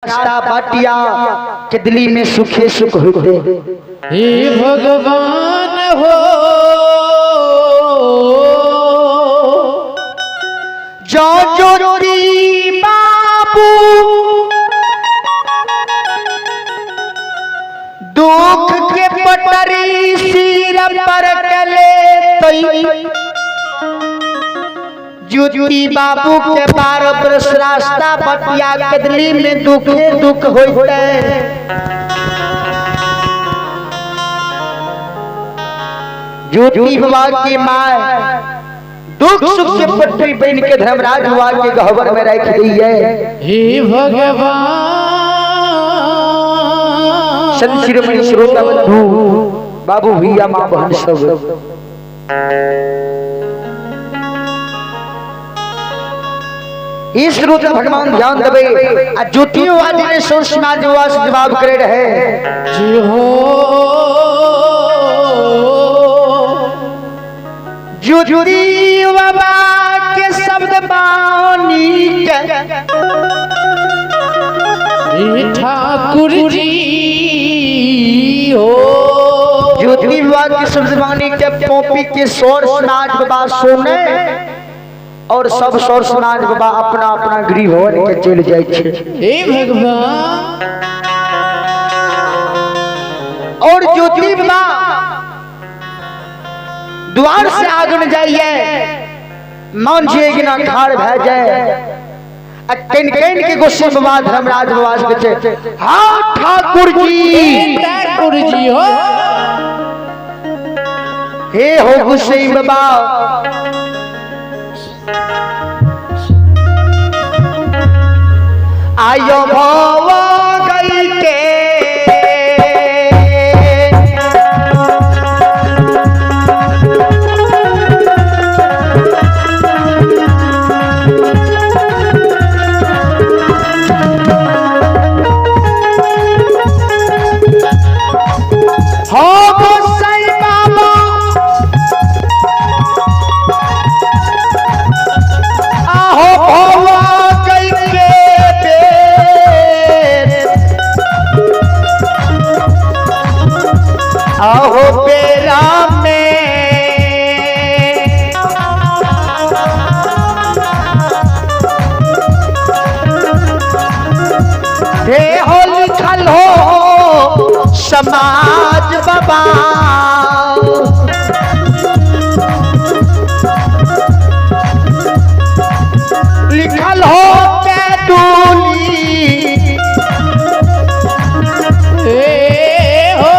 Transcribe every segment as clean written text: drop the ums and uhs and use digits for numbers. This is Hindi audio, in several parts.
रास्ता बाटिया के दिल्ली में सुखे सुख होते। हे भगवान हो जो ज्योति बाबू दुख के पटरी सिर पर कले ज्योति बाबू के 12 बरस रास्ता बटिया के दिल्ली में दुखे दुख होते। ज्योति बाबा की माँ दुख सुख से पटरी बन के धर्मराज हुआ के गहवर में रख दी है। हे भगवान संत शिरोमणि श्रोता बंधु बाबू भैया माँ बहन सब इस रूप में भगवान ध्यान देवे। ज्योतियों आज ने सोच समाज जवाब करे रहे जी हो ज्योति बाबा के शब्द बानी ठाकुर जी हो ज्योति बाबा के शब्द बानी के पोपी के स्वर समाज बाबा सुने और सब स्वर समाज बाबा अपना अपना गृह भवन के चल जाए छे। हे भगवान और ज्योति बाबा द्वार से आगे न जाइए मान जिए ना खाड़ भै जाए कैन कैन के गुस्से बाबा धर्मराज बाबा के हाँ ठाकुर जी हो हे हो गुस्से बाबा आयो भव गई के समाज बाबा लिखल हो के डोली हो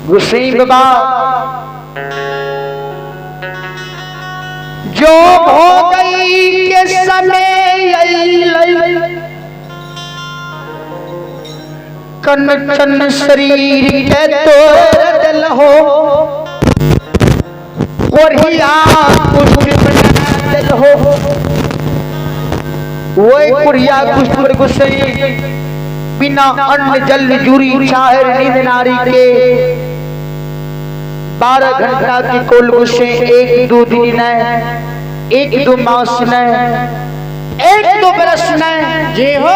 गुस्से बाबा जो हो गई के समय कन चन शरीर के तोड़ दिल हो और ही आप कुछ बना दिल हो वो कुरिया कुछ पर गुस्से बिना अन्न जल जूरी चाहे नींद नारी के 12 घंटा की कोल गुस्से 1-2 दिन न 1-2 मास न 1-2 बरस न जे हो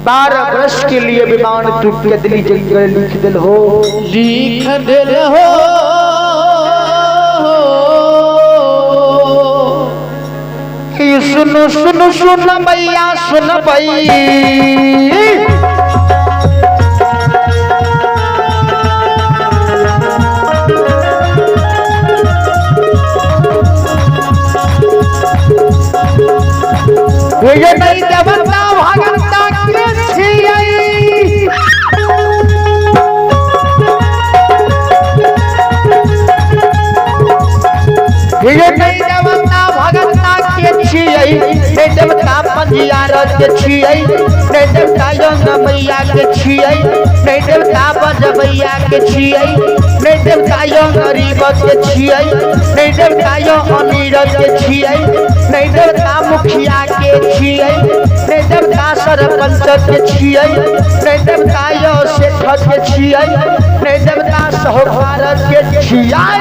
12 वर्ष के लिए विमान टूट के दिल्ली जंगल लिख दिल हो सुनो सुनो सुन भैया सुन भई ये नहीं देवता भगवता के छियै ये नहीं देवता भगवता के छियै ने देवता पंजियार के छियै ने देवता यंग मैया के छियै ने देवता बजबैया के छियै ने देवता यंग गरीब के छियै ने देवता यंग अमीर के छियै ने देवता मुखिया के छियै ने देवता सरपंच के छियै ने देवता यो सेठ के छियै ने देवता साहूकार के छियै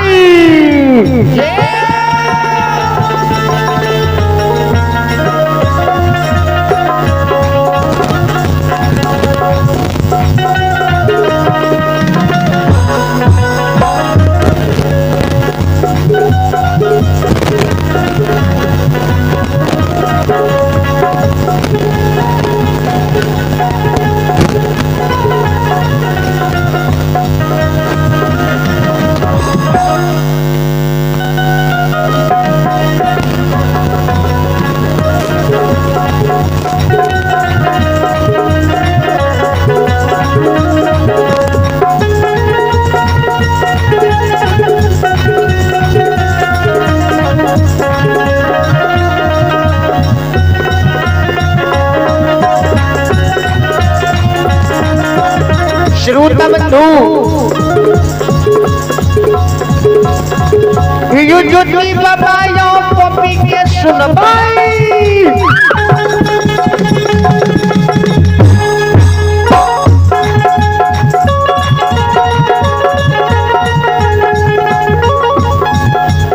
युजुती बाबा यो पपी के सुन भाई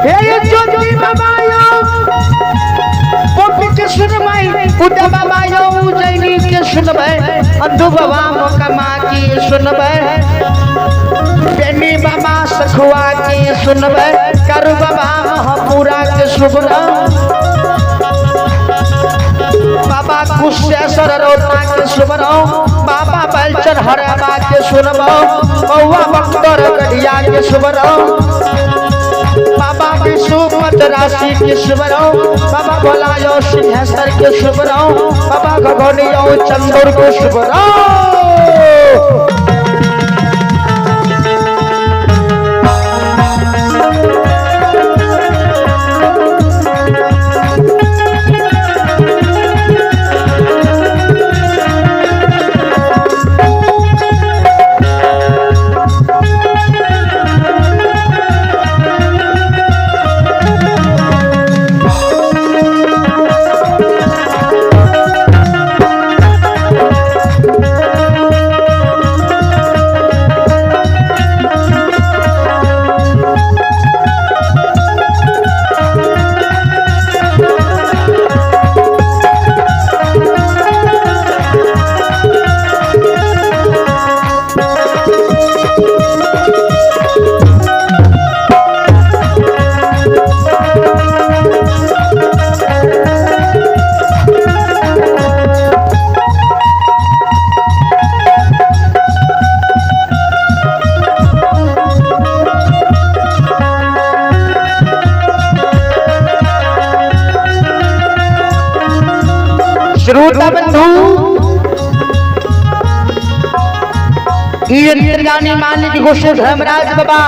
हे युजुती बाबा यो पपी के सुन भाई उदा बाबा यो उजैनी के सुन भाई अंधु बाबा मोकमा की सुन भाई बेनी बाबा सखुआ के सुनबे करु बाबा महापुरा के सुबरा बाबा कुशेश्वर रोता के सुबरा बाबा बलचन हरबा के सुनबो बउआ बख्तर गढ़िया के सुबरा बाबा विष्णुपत राशि के सुबरा बाबा भोलायो सिंहेश्वर के सुबरा बाबा गगनियो चंदौर के सुबरा श्रोता बंधु ये निर्गानी मालिक गोशे धर्मराज बाबा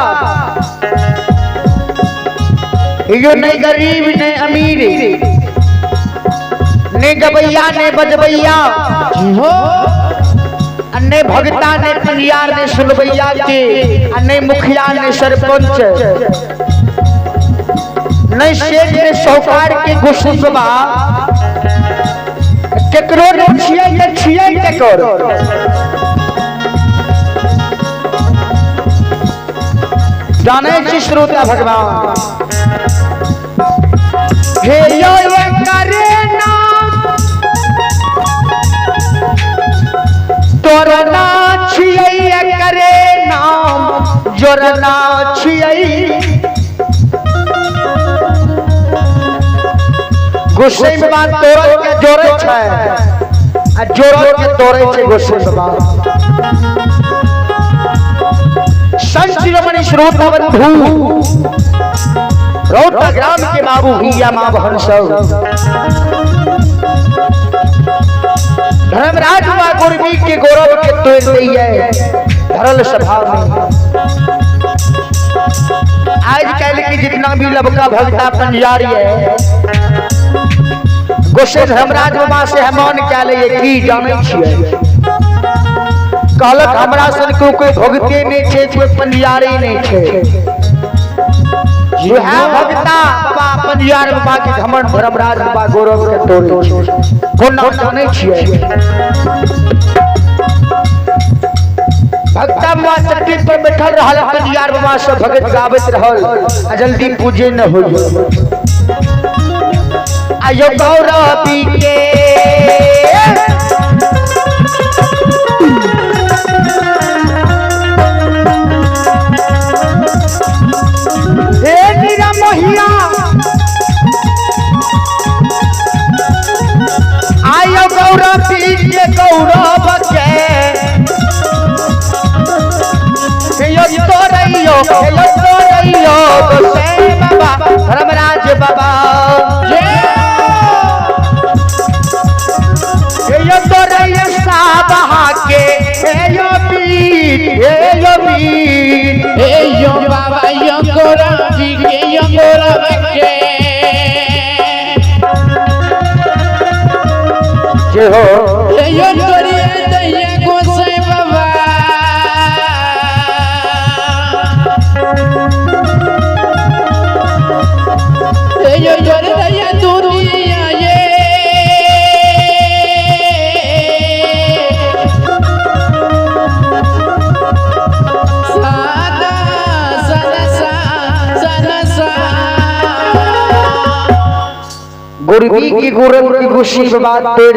यो नहीं गरीब नहीं अमीर ने गबैया ने बजबैया अन्य भगता ने पनियार ने सुनबैया के अन्य मुखिया ने सरपंच नहीं शेख ने साहूकार के गोशे बाबा केकरो ने छियै केकरो जाने छी श्रोता भगवान हे यो करे नाम तोरना छियै करे नाम जोरना छियै गुस्से में बात तोड़ के जोड़े छै आ जोड़ के तोड़े छै गुस्से में बात संत शिरोमणि श्रोता बंधु रौता ग्राम के बाबू भैया मां बहन सब धर्मराज व गुरबी के गौरव के तोड़ दिए धरल सभा में आज कल की जितना भी लबका भगता पंजारी है गोसे धर्मराज बाबा से हम क्या ले की जाने छिए कहलक हमरा सन को कोई भगते नहीं छे कोई पंजारी नहीं छे जो है भगता बाबा पंजार बाबा के घमंड धर्मराज बाबा गौरव के तोड़े छे कोन जाने छिए भक्ता बाबा चट्टी पर बैठल रहल पंजार बाबा से भगत गावत रहल जल्दी पूजे न हो आयो गौरवी के हे नीरा मोहिया आयो गौरवी के गौरव के यो तोरैयो गोसे बाबा धर्मराज बाबा यो तोरैयो साबहा के यो बाबा यो गौरवी के यो गौरव के जे हो यो तोरे दैया गोसाई बाबा यो तोरे दैया दुनिया ये गुरबी की गुरब की खुशी बात